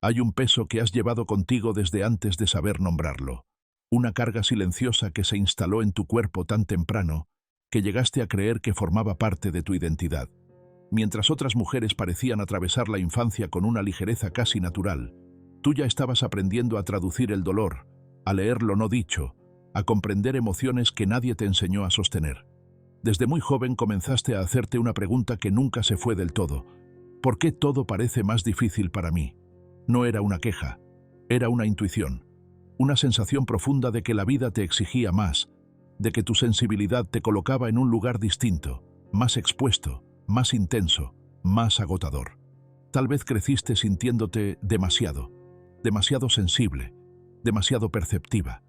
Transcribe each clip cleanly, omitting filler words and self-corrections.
Hay un peso que has llevado contigo desde antes de saber nombrarlo. Una carga silenciosa que se instaló en tu cuerpo tan temprano que llegaste a creer que formaba parte de tu identidad. Mientras otras mujeres parecían atravesar la infancia con una ligereza casi natural, tú ya estabas aprendiendo a traducir el dolor, a leer lo no dicho, a comprender emociones que nadie te enseñó a sostener. Desde muy joven comenzaste a hacerte una pregunta que nunca se fue del todo. ¿Por qué todo parece más difícil para mí? No era una queja, era una intuición, una sensación profunda de que la vida te exigía más, de que tu sensibilidad te colocaba en un lugar distinto, más expuesto, más intenso, más agotador. Tal vez creciste sintiéndote demasiado sensible, demasiado perceptiva,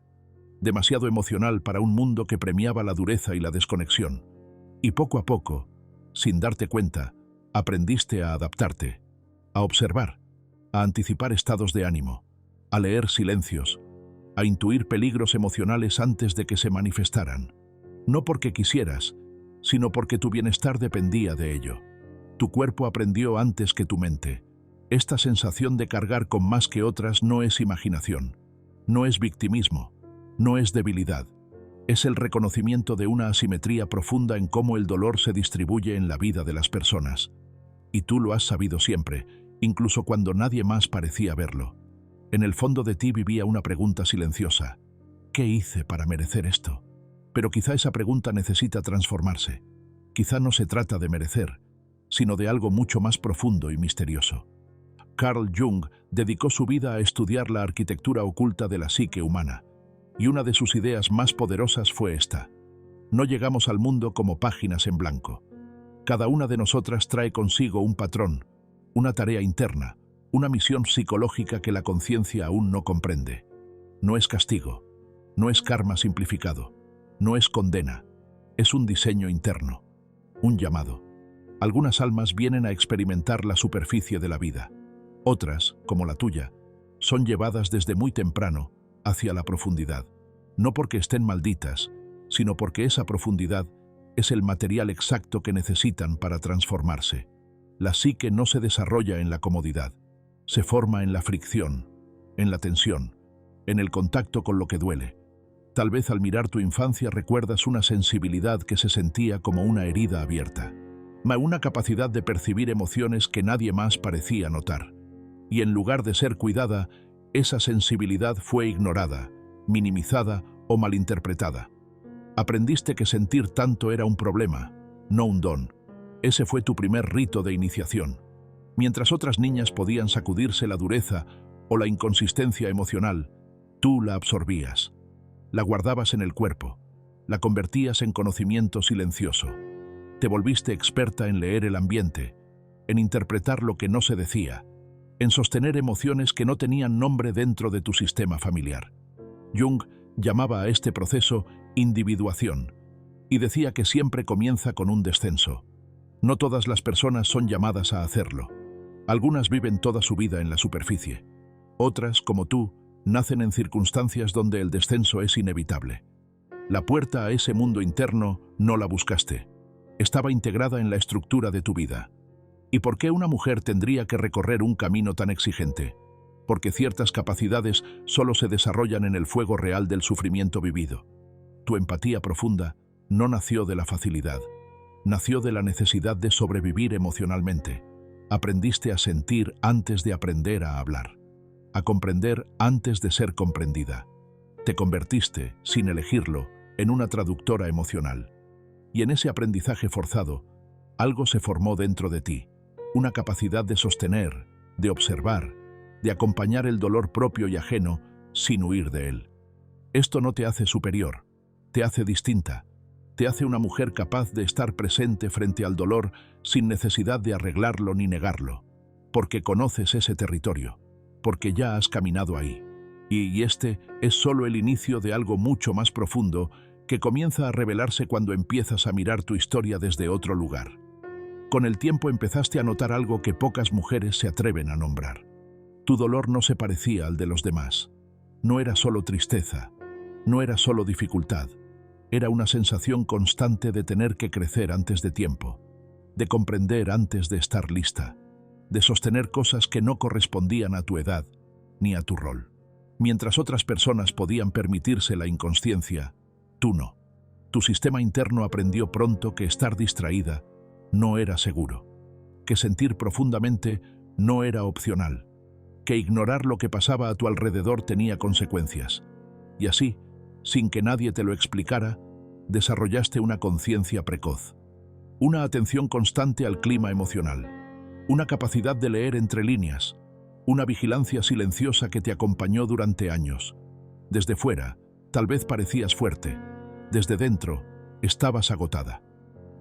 demasiado emocional para un mundo que premiaba la dureza y la desconexión. Y poco a poco, sin darte cuenta, aprendiste a adaptarte, a observar, a anticipar estados de ánimo, a leer silencios, a intuir peligros emocionales antes de que se manifestaran. No porque quisieras, sino porque tu bienestar dependía de ello. Tu cuerpo aprendió antes que tu mente. Esta sensación de cargar con más que otras no es imaginación, no es victimismo, no es debilidad. Es el reconocimiento de una asimetría profunda en cómo el dolor se distribuye en la vida de las personas. Y tú lo has sabido siempre, incluso cuando nadie más parecía verlo. En el fondo de ti vivía una pregunta silenciosa. ¿Qué hice para merecer esto? Pero quizá esa pregunta necesita transformarse. Quizá no se trata de merecer, sino de algo mucho más profundo y misterioso. Carl Jung dedicó su vida a estudiar la arquitectura oculta de la psique humana, y una de sus ideas más poderosas fue esta: no llegamos al mundo como páginas en blanco. Cada una de nosotras trae consigo un patrón, una tarea interna, una misión psicológica que la conciencia aún no comprende. No es castigo, no es karma simplificado, no es condena, es un diseño interno, un llamado. Algunas almas vienen a experimentar la superficie de la vida. Otras, como la tuya, son llevadas desde muy temprano hacia la profundidad, no porque estén malditas, sino porque esa profundidad es el material exacto que necesitan para transformarse. La psique no se desarrolla en la comodidad, se forma en la fricción, en la tensión, en el contacto con lo que duele. Tal vez al mirar tu infancia recuerdas una sensibilidad que se sentía como una herida abierta, una capacidad de percibir emociones que nadie más parecía notar. Y en lugar de ser cuidada, esa sensibilidad fue ignorada, minimizada o malinterpretada. Aprendiste que sentir tanto era un problema, no un don. Ese fue tu primer rito de iniciación. Mientras otras niñas podían sacudirse la dureza o la inconsistencia emocional, tú la absorbías. La guardabas en el cuerpo, la convertías en conocimiento silencioso. Te volviste experta en leer el ambiente, en interpretar lo que no se decía, en sostener emociones que no tenían nombre dentro de tu sistema familiar. Jung llamaba a este proceso individuación y decía que siempre comienza con un descenso. No todas las personas son llamadas a hacerlo. Algunas viven toda su vida en la superficie. Otras, como tú, nacen en circunstancias donde el descenso es inevitable. La puerta a ese mundo interno no la buscaste. Estaba integrada en la estructura de tu vida. ¿Y por qué una mujer tendría que recorrer un camino tan exigente? Porque ciertas capacidades solo se desarrollan en el fuego real del sufrimiento vivido. Tu empatía profunda no nació de la facilidad, nació de la necesidad de sobrevivir emocionalmente. Aprendiste a sentir antes de aprender a hablar, a comprender antes de ser comprendida. Te convertiste, sin elegirlo, en una traductora emocional. Y en ese aprendizaje forzado, algo se formó dentro de ti, una capacidad de sostener, de observar, de acompañar el dolor propio y ajeno sin huir de él. Esto no te hace superior, te hace distinta, te hace una mujer capaz de estar presente frente al dolor sin necesidad de arreglarlo ni negarlo, porque conoces ese territorio, porque ya has caminado ahí. Y este es solo el inicio de algo mucho más profundo que comienza a revelarse cuando empiezas a mirar tu historia desde otro lugar. Con el tiempo empezaste a notar algo que pocas mujeres se atreven a nombrar. Tu dolor no se parecía al de los demás. No era solo tristeza, no era solo dificultad. Era una sensación constante de tener que crecer antes de tiempo, de comprender antes de estar lista, de sostener cosas que no correspondían a tu edad ni a tu rol. Mientras otras personas podían permitirse la inconsciencia, tú no. Tu sistema interno aprendió pronto que estar distraída no era seguro, que sentir profundamente no era opcional, que ignorar lo que pasaba a tu alrededor tenía consecuencias. Y así, sin que nadie te lo explicara, desarrollaste una conciencia precoz, una atención constante al clima emocional, una capacidad de leer entre líneas, una vigilancia silenciosa que te acompañó durante años. Desde fuera, tal vez parecías fuerte. Desde dentro, estabas agotada.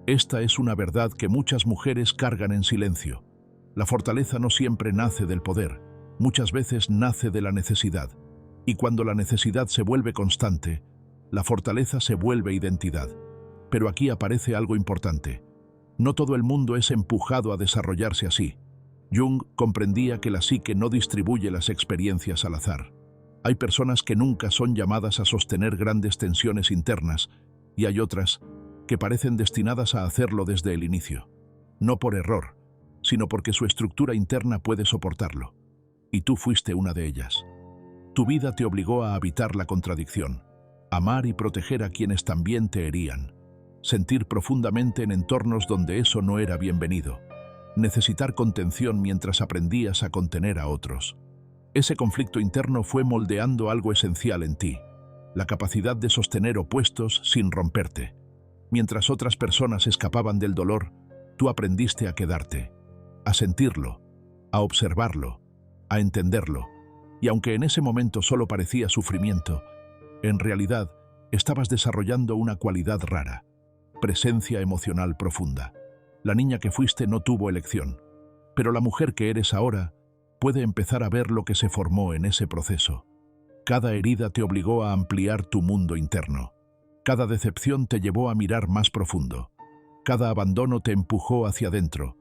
Esta es una verdad que muchas mujeres cargan en silencio. La fortaleza no siempre nace del poder, muchas veces nace de la necesidad. Y cuando la necesidad se vuelve constante, la fortaleza se vuelve identidad. Pero aquí aparece algo importante. No todo el mundo es empujado a desarrollarse así. Jung comprendía que la psique no distribuye las experiencias al azar. Hay personas que nunca son llamadas a sostener grandes tensiones internas y hay otras que parecen destinadas a hacerlo desde el inicio. No por error, sino porque su estructura interna puede soportarlo. Y tú fuiste una de ellas. Tu vida te obligó a habitar la contradicción, amar y proteger a quienes también te herían, sentir profundamente en entornos donde eso no era bienvenido, necesitar contención mientras aprendías a contener a otros. Ese conflicto interno fue moldeando algo esencial en ti, la capacidad de sostener opuestos sin romperte. Mientras otras personas escapaban del dolor, tú aprendiste a quedarte, a sentirlo, a observarlo, a entenderlo. Y aunque en ese momento solo parecía sufrimiento, en realidad estabas desarrollando una cualidad rara, presencia emocional profunda. La niña que fuiste no tuvo elección, pero la mujer que eres ahora puede empezar a ver lo que se formó en ese proceso. Cada herida te obligó a ampliar tu mundo interno. Cada decepción te llevó a mirar más profundo. Cada abandono te empujó hacia adentro,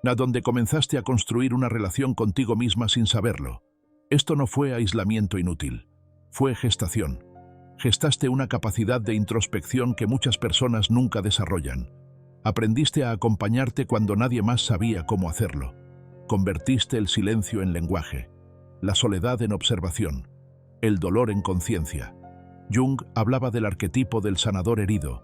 a donde comenzaste a construir una relación contigo misma sin saberlo. Esto no fue aislamiento inútil, fue gestación. Gestaste una capacidad de introspección que muchas personas nunca desarrollan. Aprendiste a acompañarte cuando nadie más sabía cómo hacerlo. Convertiste el silencio en lenguaje, la soledad en observación, el dolor en conciencia. Jung hablaba del arquetipo del sanador herido,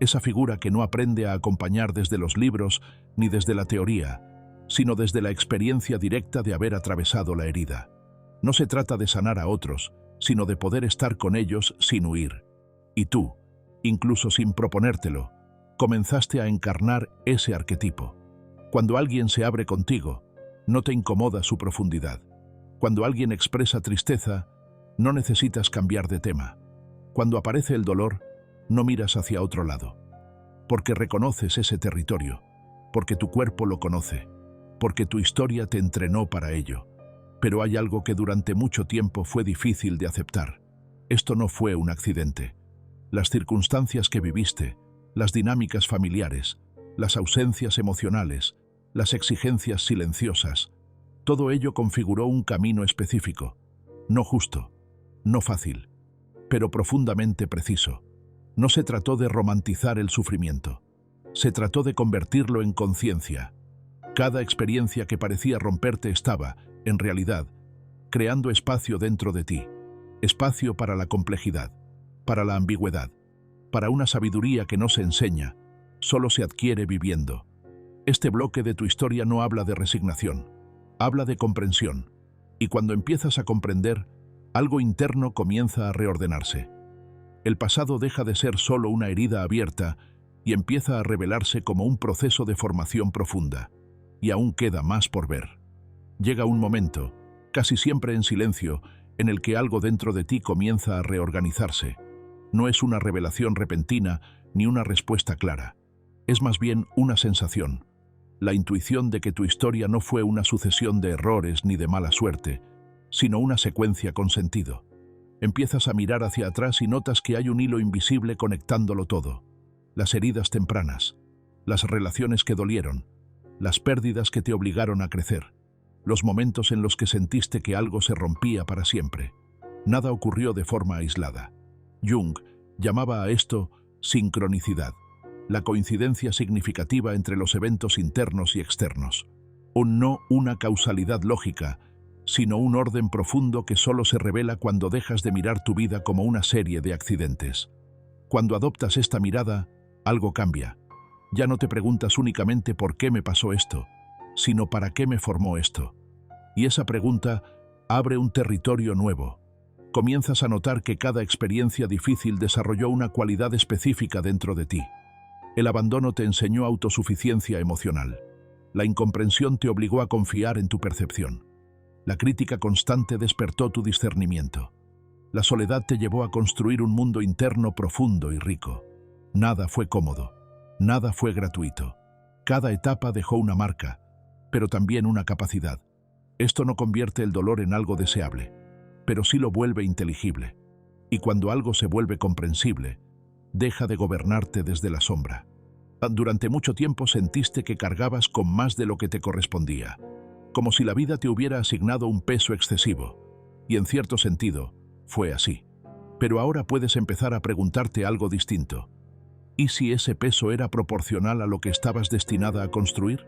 esa figura que no aprende a acompañar desde los libros ni desde la teoría, sino desde la experiencia directa de haber atravesado la herida. No se trata de sanar a otros, sino de poder estar con ellos sin huir. Y tú, incluso sin proponértelo, comenzaste a encarnar ese arquetipo. Cuando alguien se abre contigo, no te incomoda su profundidad. Cuando alguien expresa tristeza, no necesitas cambiar de tema. Cuando aparece el dolor, no miras hacia otro lado. Porque reconoces ese territorio, porque tu cuerpo lo conoce, porque tu historia te entrenó para ello. Pero hay algo que durante mucho tiempo fue difícil de aceptar. Esto no fue un accidente. Las circunstancias que viviste, las dinámicas familiares, las ausencias emocionales, las exigencias silenciosas, todo ello configuró un camino específico, no justo, no fácil, pero profundamente preciso. No se trató de romantizar el sufrimiento, se trató de convertirlo en conciencia. Cada experiencia que parecía romperte estaba, en realidad, creando espacio dentro de ti, espacio para la complejidad, para la ambigüedad, para una sabiduría que no se enseña, solo se adquiere viviendo. Este bloque de tu historia no habla de resignación, habla de comprensión, y cuando empiezas a comprender, algo interno comienza a reordenarse. El pasado deja de ser solo una herida abierta y empieza a revelarse como un proceso de formación profunda, y aún queda más por ver. Llega un momento, casi siempre en silencio, en el que algo dentro de ti comienza a reorganizarse. No es una revelación repentina ni una respuesta clara. Es más bien una sensación. La intuición de que tu historia no fue una sucesión de errores ni de mala suerte, sino una secuencia con sentido. Empiezas a mirar hacia atrás y notas que hay un hilo invisible conectándolo todo. Las heridas tempranas, las relaciones que dolieron, las pérdidas que te obligaron a crecer, los momentos en los que sentiste que algo se rompía para siempre. Nada ocurrió de forma aislada. Jung llamaba a esto sincronicidad, la coincidencia significativa entre los eventos internos y externos. o no una causalidad lógica, sino un orden profundo que solo se revela cuando dejas de mirar tu vida como una serie de accidentes. Cuando adoptas esta mirada, algo cambia. Ya no te preguntas únicamente por qué me pasó esto, sino para qué me formó esto. Y esa pregunta abre un territorio nuevo. Comienzas a notar que cada experiencia difícil desarrolló una cualidad específica dentro de ti. El abandono te enseñó autosuficiencia emocional. La incomprensión te obligó a confiar en tu percepción. La crítica constante despertó tu discernimiento. La soledad te llevó a construir un mundo interno profundo y rico. Nada fue cómodo, nada fue gratuito. Cada etapa dejó una marca, pero también una capacidad. Esto no convierte el dolor en algo deseable, pero sí lo vuelve inteligible. Y cuando algo se vuelve comprensible, deja de gobernarte desde la sombra. Durante mucho tiempo sentiste que cargabas con más de lo que te correspondía, como si la vida te hubiera asignado un peso excesivo. Y en cierto sentido, fue así. Pero ahora puedes empezar a preguntarte algo distinto. ¿Y si ese peso era proporcional a lo que estabas destinada a construir?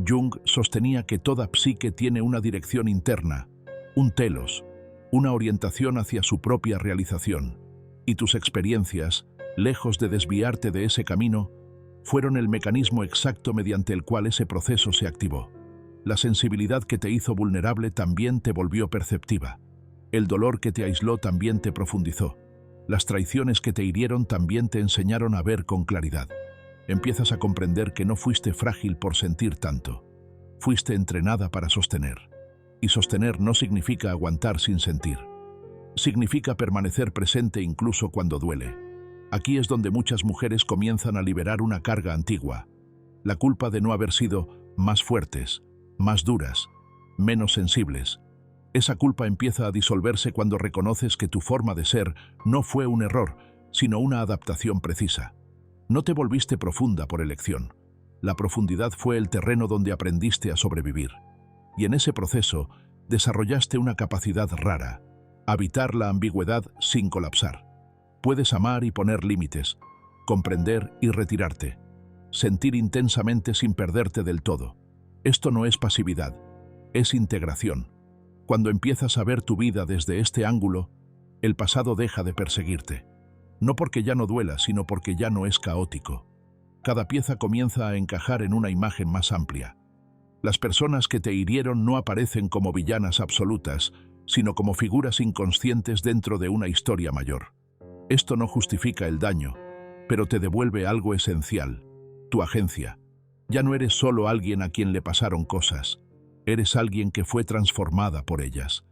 Jung sostenía que toda psique tiene una dirección interna, un telos, una orientación hacia su propia realización, y tus experiencias, lejos de desviarte de ese camino, fueron el mecanismo exacto mediante el cual ese proceso se activó. La sensibilidad que te hizo vulnerable también te volvió perceptiva. El dolor que te aisló también te profundizó. Las traiciones que te hirieron también te enseñaron a ver con claridad. Empiezas a comprender que no fuiste frágil por sentir tanto. Fuiste entrenada para sostener. Y sostener no significa aguantar sin sentir. Significa permanecer presente incluso cuando duele. Aquí es donde muchas mujeres comienzan a liberar una carga antigua. La culpa de no haber sido más fuertes, más duras, menos sensibles. Esa culpa empieza a disolverse cuando reconoces que tu forma de ser no fue un error, sino una adaptación precisa. No te volviste profunda por elección. La profundidad fue el terreno donde aprendiste a sobrevivir. Y en ese proceso desarrollaste una capacidad rara: habitar la ambigüedad sin colapsar. Puedes amar y poner límites, comprender y retirarte, sentir intensamente sin perderte del todo. Esto no es pasividad, es integración. Cuando empiezas a ver tu vida desde este ángulo, el pasado deja de perseguirte. No porque ya no duela, sino porque ya no es caótico. Cada pieza comienza a encajar en una imagen más amplia. Las personas que te hirieron no aparecen como villanas absolutas, sino como figuras inconscientes dentro de una historia mayor. Esto no justifica el daño, pero te devuelve algo esencial: tu agencia. Ya no eres solo alguien a quien le pasaron cosas, eres alguien que fue transformada por ellas.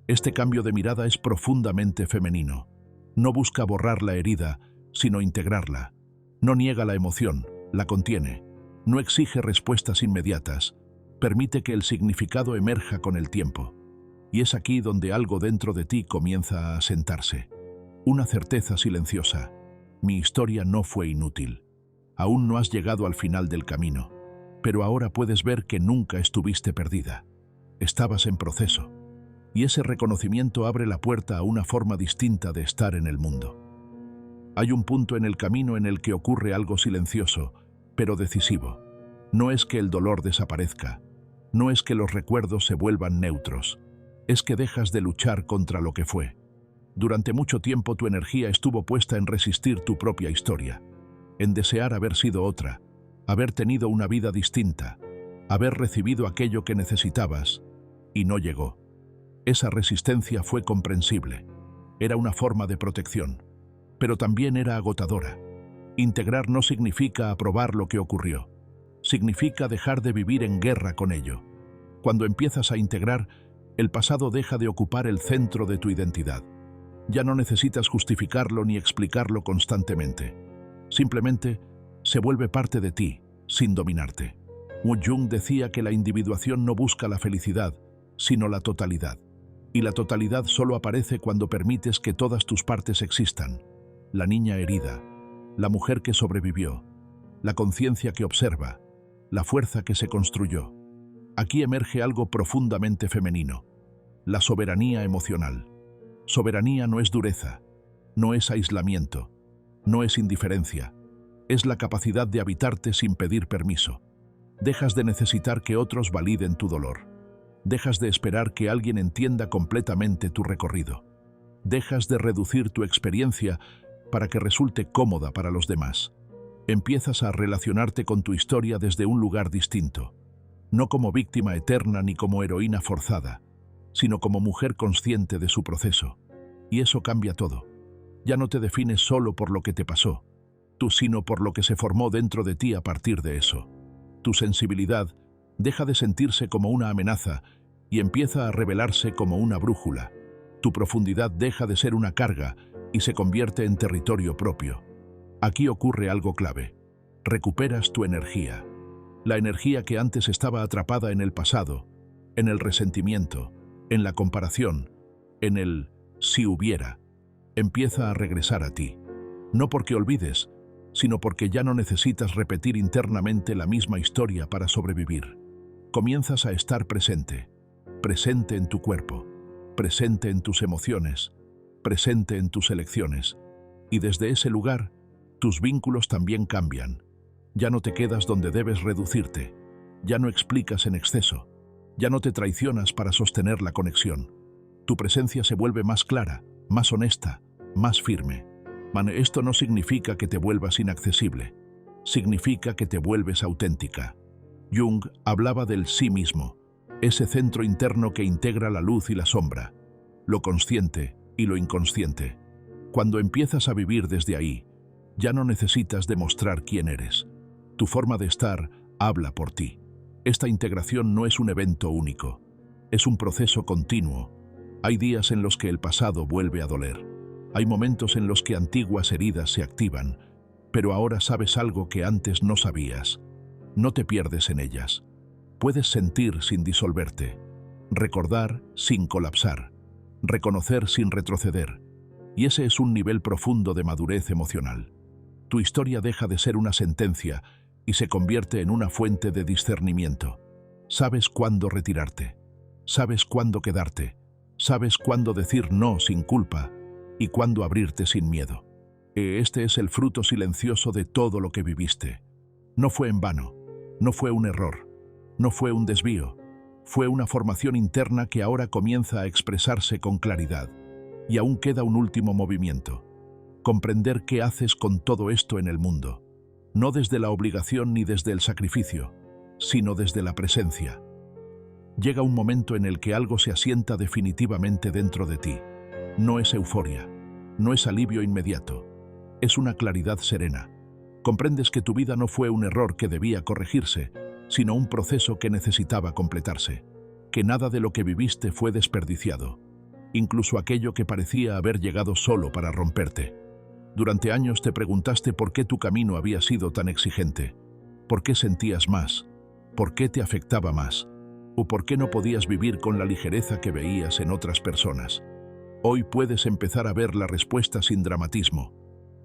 Este cambio de mirada es profundamente femenino. No busca borrar la herida, sino integrarla. No niega la emoción, la contiene. No exige respuestas inmediatas. Permite que el significado emerja con el tiempo. Y es aquí donde algo dentro de ti comienza a asentarse. Una certeza silenciosa: mi historia no fue inútil. Aún no has llegado al final del camino, pero ahora puedes ver que nunca estuviste perdida. Estabas en proceso. Y ese reconocimiento abre la puerta a una forma distinta de estar en el mundo. Hay un punto en el camino en el que ocurre algo silencioso, pero decisivo. No es que el dolor desaparezca, no es que los recuerdos se vuelvan neutros, es que dejas de luchar contra lo que fue. Durante mucho tiempo tu energía estuvo puesta en resistir tu propia historia, en desear haber sido otra, haber tenido una vida distinta, haber recibido aquello que necesitabas, y no llegó. Esa resistencia fue comprensible. Era una forma de protección, pero también era agotadora. Integrar no significa aprobar lo que ocurrió. Significa dejar de vivir en guerra con ello. Cuando empiezas a integrar, el pasado deja de ocupar el centro de tu identidad. Ya no necesitas justificarlo ni explicarlo constantemente. Simplemente se vuelve parte de ti, sin dominarte. Jung decía que la individuación no busca la felicidad, sino la totalidad. Y la totalidad solo aparece cuando permites que todas tus partes existan. La niña herida, la mujer que sobrevivió, la conciencia que observa, la fuerza que se construyó. Aquí emerge algo profundamente femenino: la soberanía emocional. Soberanía no es dureza, no es aislamiento, no es indiferencia. Es la capacidad de habitarte sin pedir permiso, Dejas de necesitar que otros validen tu dolor. Dejas de esperar que alguien entienda completamente tu recorrido. Dejas de reducir tu experiencia para que resulte cómoda para los demás. Empiezas a relacionarte con tu historia desde un lugar distinto, no como víctima eterna ni como heroína forzada, sino como mujer consciente de su proceso. Y eso cambia todo. Ya no te defines solo por lo que te pasó, tú sino por lo que se formó dentro de ti a partir de eso. Tu sensibilidad deja de sentirse como una amenaza y empieza a revelarse como una brújula. Tu profundidad deja de ser una carga y se convierte en territorio propio. Aquí ocurre algo clave. Recuperas tu energía. La energía que antes estaba atrapada en el pasado, en el resentimiento, en la comparación, en el si hubiera, empieza a regresar a ti. No porque olvides, sino porque ya no necesitas repetir internamente la misma historia para sobrevivir. Comienzas a estar presente, presente en tu cuerpo, presente en tus emociones, presente en tus elecciones. Y desde ese lugar, tus vínculos también cambian. Ya no te quedas donde debes reducirte, ya no explicas en exceso, ya no te traicionas para sostener la conexión. Tu presencia se vuelve más clara, más honesta, más firme. Esto no significa que te vuelvas inaccesible, significa que te vuelves auténtica. Jung hablaba del sí mismo, ese centro interno que integra la luz y la sombra, lo consciente y lo inconsciente. Cuando empiezas a vivir desde ahí, ya no necesitas demostrar quién eres. Tu forma de estar habla por ti. Esta integración no es un evento único, es un proceso continuo. Hay días en los que el pasado vuelve a doler. Hay momentos en los que antiguas heridas se activan, pero ahora sabes algo que antes no sabías. No te pierdes en ellas. Puedes sentir sin disolverte, recordar sin colapsar, reconocer sin retroceder. Y ese es un nivel profundo de madurez emocional. Tu historia deja de ser una sentencia y se convierte en una fuente de discernimiento. Sabes cuándo retirarte, sabes cuándo quedarte, sabes cuándo decir no sin culpa y cuándo abrirte sin miedo. Este es el fruto silencioso de todo lo que viviste. No fue en vano, no fue un error, no fue un desvío, fue una formación interna que ahora comienza a expresarse con claridad. Y aún queda un último movimiento. Comprender qué haces con todo esto en el mundo. No desde la obligación ni desde el sacrificio, sino desde la presencia. Llega un momento en el que algo se asienta definitivamente dentro de ti. No es euforia, no es alivio inmediato, es una claridad serena. Comprendes que tu vida no fue un error que debía corregirse, sino un proceso que necesitaba completarse, que nada de lo que viviste fue desperdiciado, incluso aquello que parecía haber llegado solo para romperte. Durante años te preguntaste por qué tu camino había sido tan exigente, por qué sentías más, por qué te afectaba más, o por qué no podías vivir con la ligereza que veías en otras personas. Hoy puedes empezar a ver la respuesta sin dramatismo,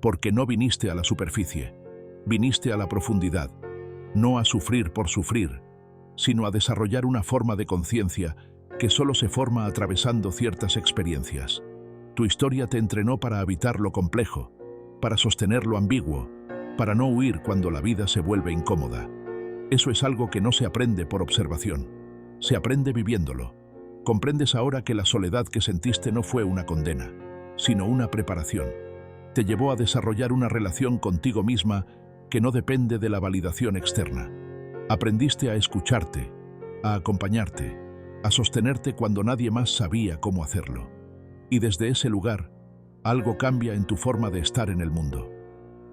porque no viniste a la superficie, viniste a la profundidad, no a sufrir por sufrir, sino a desarrollar una forma de conciencia que solo se forma atravesando ciertas experiencias. Tu historia te entrenó para habitar lo complejo, para sostener lo ambiguo, para no huir cuando la vida se vuelve incómoda. Eso es algo que no se aprende por observación, se aprende viviéndolo. Comprendes ahora que la soledad que sentiste no fue una condena, sino una preparación. Te llevó a desarrollar una relación contigo misma que no depende de la validación externa. Aprendiste a escucharte, a acompañarte, a sostenerte cuando nadie más sabía cómo hacerlo. Y desde ese lugar, algo cambia en tu forma de estar en el mundo.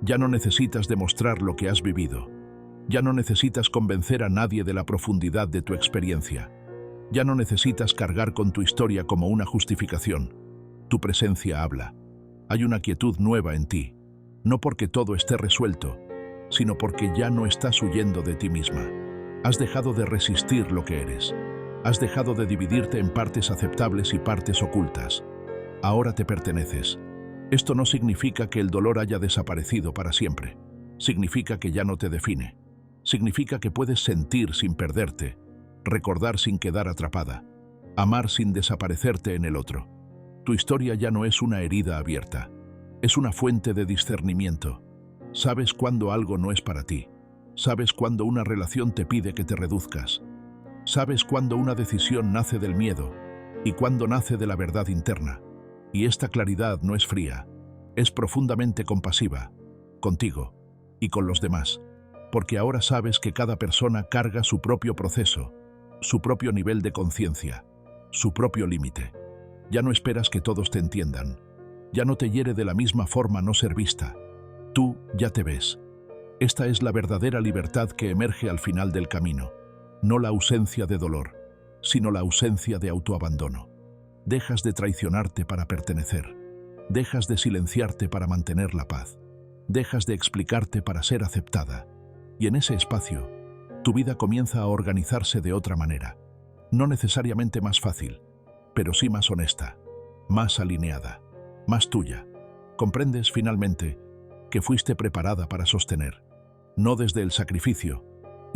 Ya no necesitas demostrar lo que has vivido. Ya no necesitas convencer a nadie de la profundidad de tu experiencia. Ya no necesitas cargar con tu historia como una justificación. Tu presencia habla. Hay una quietud nueva en ti, no porque todo esté resuelto, sino porque ya no estás huyendo de ti misma. Has dejado de resistir lo que eres. Has dejado de dividirte en partes aceptables y partes ocultas. Ahora te perteneces. Esto no significa que el dolor haya desaparecido para siempre. Significa que ya no te define. Significa que puedes sentir sin perderte, recordar sin quedar atrapada, amar sin desaparecerte en el otro. Tu historia ya no es una herida abierta. Es una fuente de discernimiento. Sabes cuándo algo no es para ti. Sabes cuando una relación te pide que te reduzcas. Sabes cuando una decisión nace del miedo y cuando nace de la verdad interna. Y esta claridad no es fría, es profundamente compasiva, contigo y con los demás, porque ahora sabes que cada persona carga su propio proceso, su propio nivel de conciencia, su propio límite. Ya no esperas que todos te entiendan. Ya no te hiere de la misma forma no ser vista. Tú ya te ves. Esta es la verdadera libertad que emerge al final del camino. No la ausencia de dolor, sino la ausencia de autoabandono. Dejas de traicionarte para pertenecer. Dejas de silenciarte para mantener la paz. Dejas de explicarte para ser aceptada. Y en ese espacio, tu vida comienza a organizarse de otra manera. No necesariamente más fácil, pero sí más honesta, más alineada, más tuya. Comprendes finalmente que fuiste preparada para sostener, no desde el sacrificio,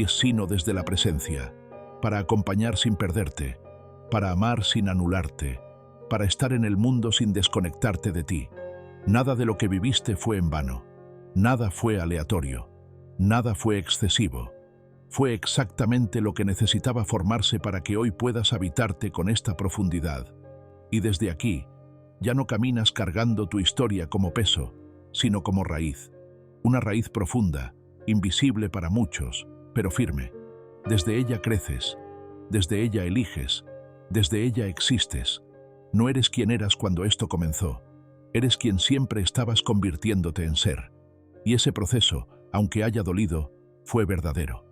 sino desde la presencia, para acompañar sin perderte, para amar sin anularte, para estar en el mundo sin desconectarte de ti. Nada de lo que viviste fue en vano, nada fue aleatorio, nada fue excesivo. Fue exactamente lo que necesitaba formarse para que hoy puedas habitarte con esta profundidad. Y desde aquí, ya no caminas cargando tu historia como peso, sino como raíz. Una raíz profunda, invisible para muchos, pero firme. Desde ella creces, desde ella eliges, desde ella existes. No eres quien eras cuando esto comenzó, eres quien siempre estabas convirtiéndote en ser. Y ese proceso, aunque haya dolido, fue verdadero.